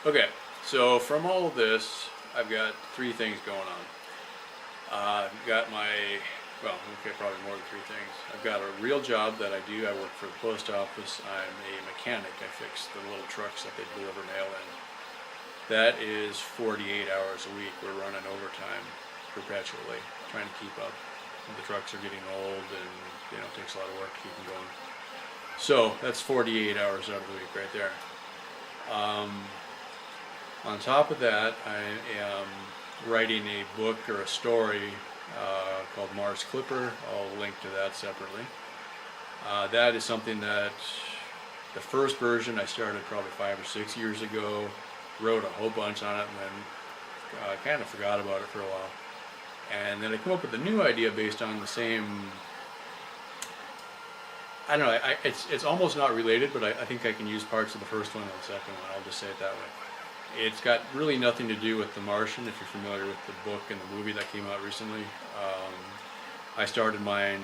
Okay, so from all of this, I've got three things going on. I've got probably more than three things. I've got a real job that I do. I work for the post office. I'm a mechanic. I fix the little trucks that they deliver mail in. That is 48 hours a week. We're running overtime perpetually, trying to keep up. The trucks are getting old, and it takes a lot of work to keep them going. So that's 48 hours out of the week right there. On top of that, I am writing a book or a story called Mars Clipper. I'll link to that separately. That is something that the first version I started probably 5 or 6 years ago, wrote a whole bunch on it, and then kind of forgot about it for a while. And then I came up with a new idea based on the same, I don't know, it's almost not related, but I think I can use parts of the first one and the second one. I'll just say it that way. It's got really nothing to do with The Martian, if you're familiar with the book and the movie that came out recently. I started mine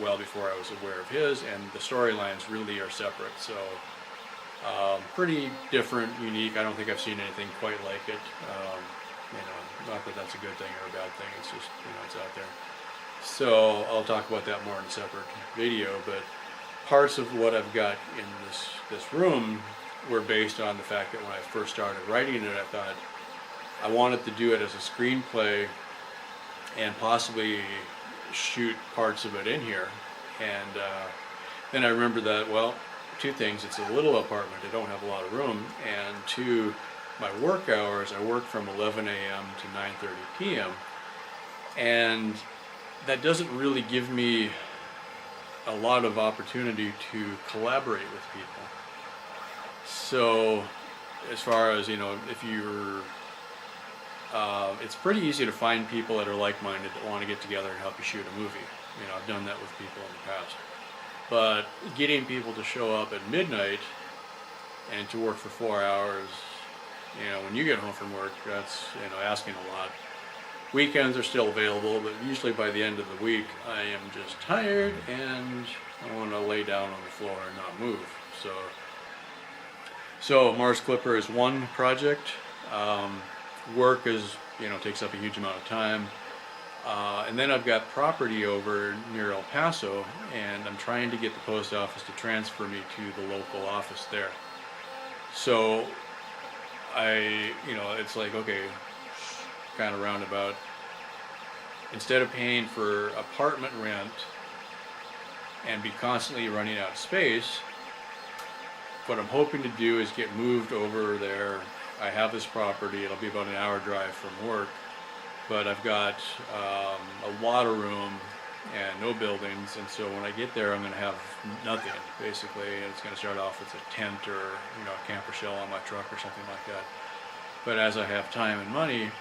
well before I was aware of his, and the storylines really are separate. So pretty different, unique. I don't think I've seen anything quite like it. Not that that's a good thing or a bad thing. It's just, it's out there. So I'll talk about that more in a separate video. But parts of what I've got in this room were based on the fact that when I first started writing it, I thought I wanted to do it as a screenplay and possibly shoot parts of it in here. And then I remembered that, well, two things. It's a little apartment. I don't have a lot of room. And two, my work hours, I work from 11 a.m. to 9:30 p.m. And that doesn't really give me a lot of opportunity to collaborate with people. So as far as, if you're, it's pretty easy to find people that are like-minded that want to get together and help you shoot a movie. I've done that with people in the past. But getting people to show up at midnight and to work for 4 hours, when you get home from work, that's, asking a lot. Weekends are still available, but usually by the end of the week, I am just tired and I want to lay down on the floor and not move. So Mars Clipper is one project. Work is, takes up a huge amount of time. And then I've got property over near El Paso, and I'm trying to get the post office to transfer me to the local office there. So it's like, okay, kind of roundabout. Instead of paying for apartment rent and be constantly running out of space, what I'm hoping to do is get moved over there. I have this property. It'll be about an hour drive from work, but I've got a lot of room and no buildings, and so when I get there I'm going to have nothing basically. It's going to start off with a tent or a camper shell on my truck or something like that. But as I have time and money,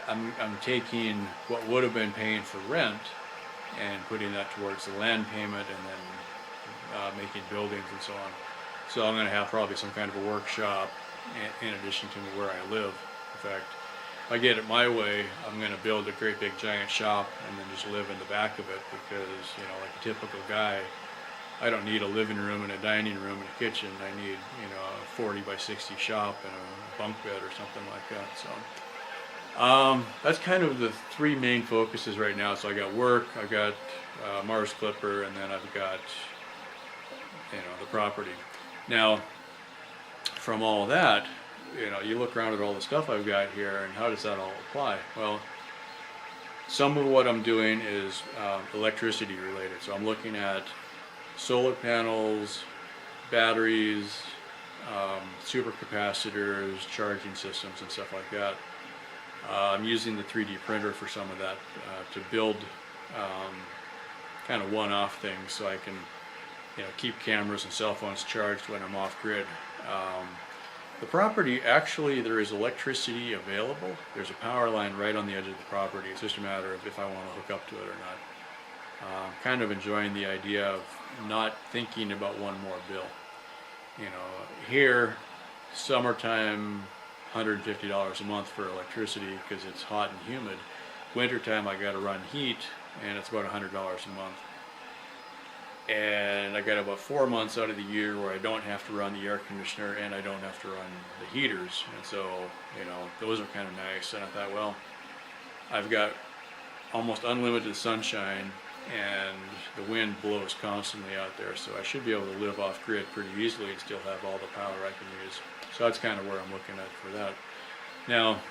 I'm taking what would have been paying for rent and putting that towards the land payment, and then making buildings and so on. So I'm going to have probably some kind of a workshop in addition to where I live. In fact, if I get it my way, I'm going to build a great big giant shop and then just live in the back of it, because like a typical guy, I don't need a living room and a dining room and a kitchen. I need a 40 by 60 shop and a bunk bed or something like that. So that's kind of the three main focuses right now. So I got work, I've got Mars Clipper, and then I've got the property. Now, from all that, you look around at all the stuff I've got here, and how does that all apply? Well, some of what I'm doing is electricity related. So I'm looking at solar panels, batteries, supercapacitors, charging systems, and stuff like that. I'm using the 3D printer for some of that to build kind of one-off things, so I can keep cameras and cell phones charged when I'm off grid. The property, actually, there is electricity available. There's a power line right on the edge of the property. It's just a matter of if I want to hook up to it or not. Kind of enjoying the idea of not thinking about one more bill. Here, summertime, $150 a month for electricity because it's hot and humid. Wintertime, I got to run heat, and it's about $100 a month. and I got about 4 months out of the year where I don't have to run the air conditioner and I don't have to run the heaters, and so those are kind of nice. And I thought, well, I've got almost unlimited sunshine and the wind blows constantly out there, so I should be able to live off grid pretty easily and still have all the power I can use. So that's kind of where I'm looking at for that. Now,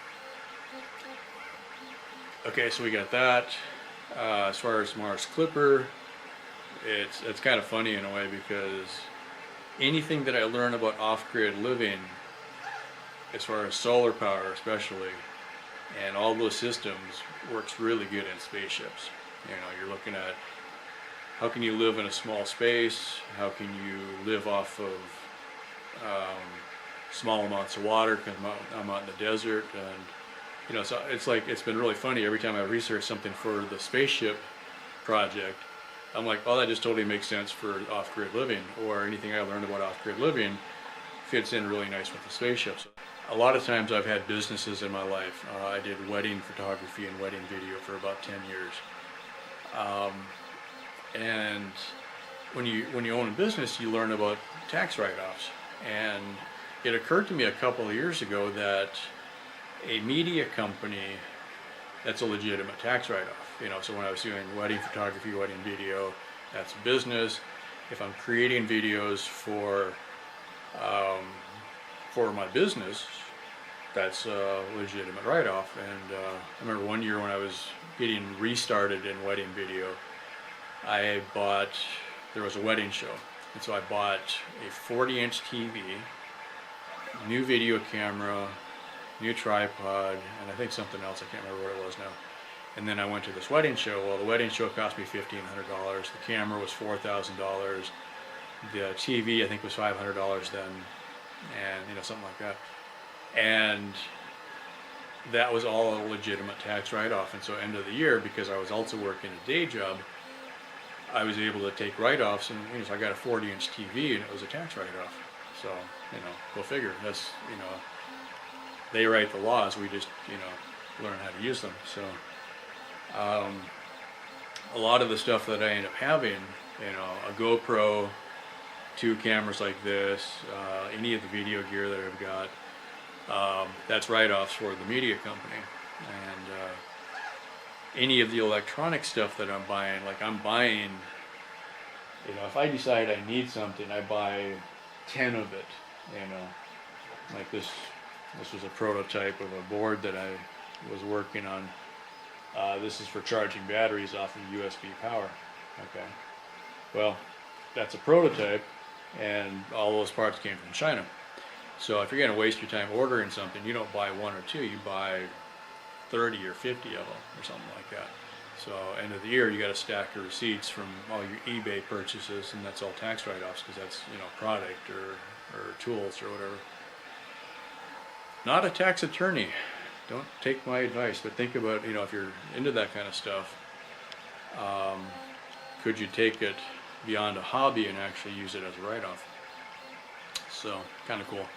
okay, so we got that. As far as Mars Clipper, it's kind of funny in a way, because anything that I learn about off-grid living, as far as solar power especially, and all those systems, works really good in spaceships. You're looking at how can you live in a small space, how can you live off of small amounts of water, because I'm out in the desert, and so it's been really funny. Every time I research something for the spaceship project, I'm like, oh, that just totally makes sense for off-grid living, or anything I learned about off-grid living fits in really nice with the spaceships. A lot of times I've had businesses in my life. I did wedding photography and wedding video for about 10 years. And when you own a business, you learn about tax write-offs. And it occurred to me a couple of years ago that a media company, that's a legitimate tax write-off. So when I was doing wedding photography, wedding video, that's a business. If I'm creating videos for my business, that's a legitimate write-off. And I remember one year when I was getting restarted in wedding video, there was a wedding show, and so I bought a 40-inch TV, new video camera, new tripod, and I think something else, I can't remember what it was now. And then I went to this wedding show. Well, the wedding show cost me $1,500, the camera was $4,000, the TV I think was $500 then, and something like that. And that was all a legitimate tax write-off. And so end of the year, because I was also working a day job, I was able to take write-offs, and so I got a 40-inch TV and it was a tax write-off. So, go figure. That's, they write the laws, we just, learn how to use them. So a lot of the stuff that I end up having, a GoPro, 2 cameras like this, any of the video gear that I've got, that's write-offs for the media company. And any of the electronic stuff that I'm buying, like I'm buying, if I decide I need something, I buy 10 of it, like this was a prototype of a board that I was working on. This is for charging batteries off of USB power. Okay, well, that's a prototype, and all those parts came from China. So if you're going to waste your time ordering something, you don't buy 1 or 2, you buy 30 or 50 of them or something like that. So end of the year, you got a stack of receipts from all your eBay purchases, and that's all tax write-offs, because that's product or tools or whatever. Not a tax attorney. Don't take my advice, but think about, if you're into that kind of stuff, could you take it beyond a hobby and actually use it as a write-off? So, kind of cool.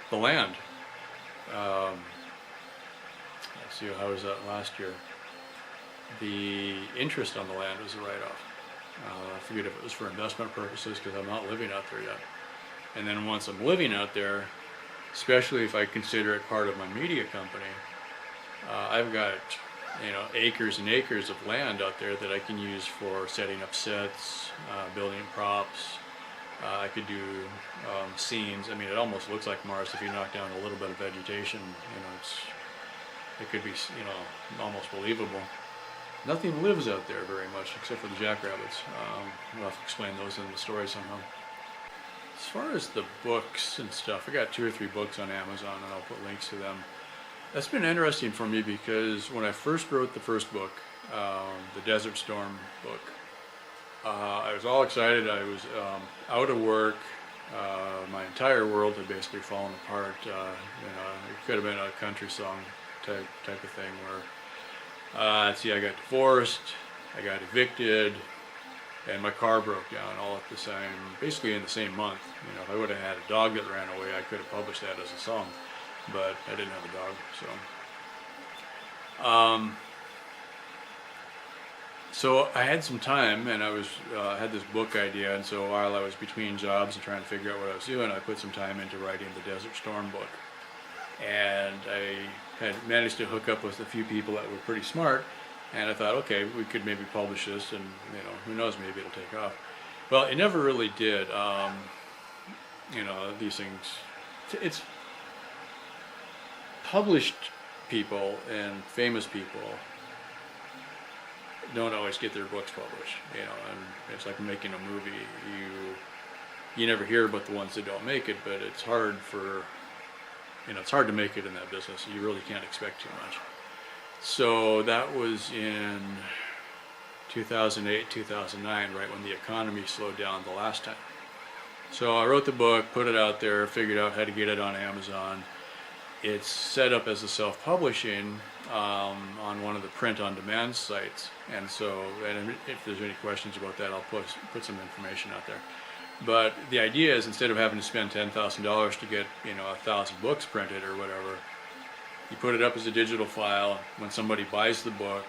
The land. Let's see, how was that last year? The interest on the land was a write-off. I forget if it was for investment purposes, because I'm not living out there yet. And then once I'm living out there, especially if I consider it part of my media company, I've got acres and acres of land out there that I can use for setting up sets, building props. I could do scenes. I mean, it almost looks like Mars if you knock down a little bit of vegetation. It could be almost believable. Nothing lives out there very much except for the jackrabbits. I'll have to explain those in the story somehow. As far as the books and stuff, I got 2 or 3 books on Amazon, and I'll put links to them. That's been interesting for me, because when I first wrote the first book, the Desert Storm book, I was all excited. I was out of work. My entire world had basically fallen apart. It could have been a country song type of thing where, I got divorced, I got evicted, and my car broke down all at the same, basically in the same month. If I would have had a dog that ran away, I could have published that as a song, but I didn't have a dog, so. So I had some time, and I was had this book idea, and so while I was between jobs and trying to figure out what I was doing, I put some time into writing the Desert Storm book. And I had managed to hook up with a few people that were pretty smart, and I thought, okay, we could maybe publish this, and who knows, maybe it'll take off. Well, it never really did. These things, it's published people and famous people don't always get their books published, and it's like making a movie. You never hear about the ones that don't make it, but it's hard it's hard to make it in that business. You really can't expect too much. So that was in 2008, 2009, right when the economy slowed down the last time. So I wrote the book, put it out there, figured out how to get it on Amazon. It's set up as a self-publishing on one of the print-on-demand sites. And so, and if there's any questions about that, I'll put some information out there. But the idea is, instead of having to spend $10,000 to get 1,000 books printed or whatever, you put it up as a digital file. When somebody buys the book,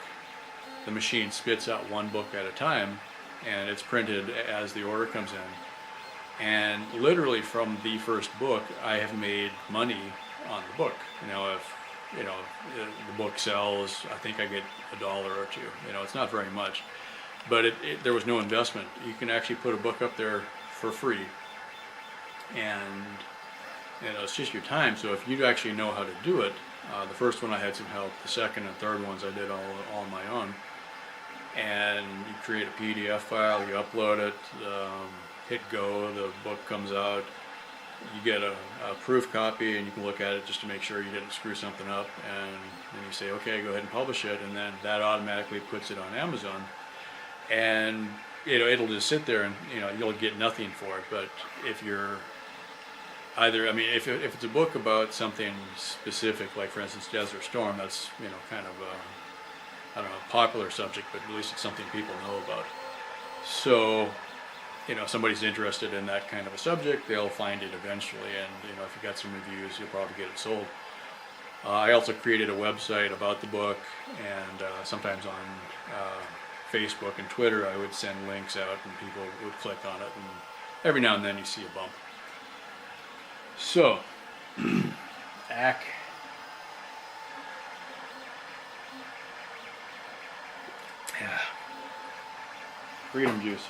the machine spits out one book at a time, and it's printed as the order comes in. And literally from the first book, I have made money on the book. If the book sells, I think I get $1 or $2. It's not very much, but there was no investment. You can actually put a book up there for free, and it's just your time. So if you actually know how to do it, the first one I had some help. The second and third ones I did all on my own. And you create a PDF file, you upload it, hit go, the book comes out. You get a proof copy, and you can look at it just to make sure you didn't screw something up, and then you say, okay, go ahead and publish it, and then that automatically puts it on Amazon. And it'll just sit there, and you'll get nothing for it. But if you're if it's a book about something specific, like for instance Desert Storm, that's kind of a popular subject, but at least it's something people know about. So if somebody's interested in that kind of a subject, they'll find it eventually, and if you got some reviews, you'll probably get it sold. I also created a website about the book, and sometimes on Facebook and Twitter I would send links out, and people would click on it, and every now and then you see a bump. So, ACK. Yeah. Freedom juice.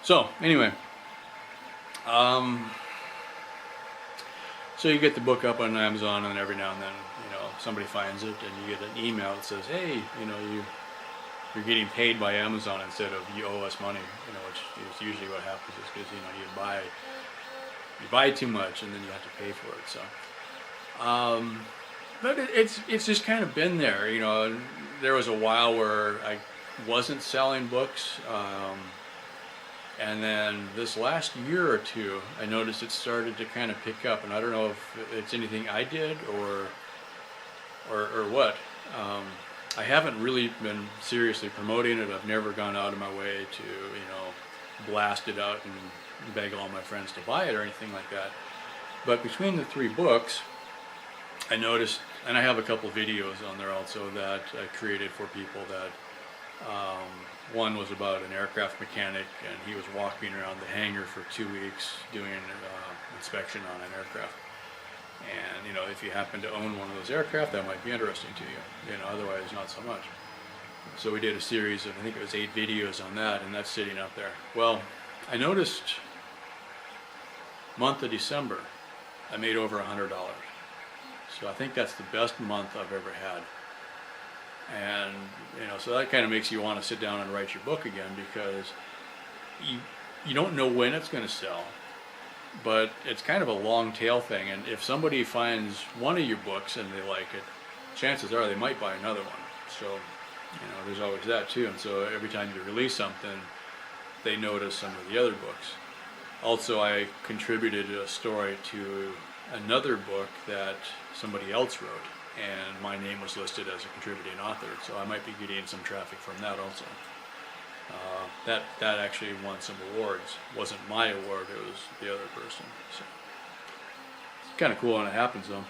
So, anyway. So you get the book up on Amazon, and every now and then, somebody finds it, and you get an email that says, hey, you're getting paid by Amazon instead of you owe us money, which is usually what happens, is because, you buy too much, and then you have to pay for it. So, but it's just kind of been there. There was a while where I wasn't selling books, and then this last year or two, I noticed it started to kind of pick up, and I don't know if it's anything I did or what. I haven't really been seriously promoting it. I've never gone out of my way to blast it out and beg all my friends to buy it or anything like that. But between the 3 books, I noticed, and I have a couple videos on there also that I created for people that, one was about an aircraft mechanic, and he was walking around the hangar for 2 weeks doing inspection on an aircraft. And if you happen to own one of those aircraft, that might be interesting to you. Otherwise not so much. So we did a series of, I think it was 8 videos on that, and that's sitting up there. Well, I noticed month of December, I made over $100. So I think that's the best month I've ever had. And so that kind of makes you want to sit down and write your book again, because you don't know when it's going to sell, but it's kind of a long tail thing. And if somebody finds one of your books and they like it, chances are they might buy another one. So there's always that too. And so every time you release something, they notice some of the other books. Also, I contributed a story to another book that somebody else wrote, and my name was listed as a contributing author, so I might be getting some traffic from that also. That actually won some awards. It wasn't my award, it was the other person. So it's kind of cool when it happens though.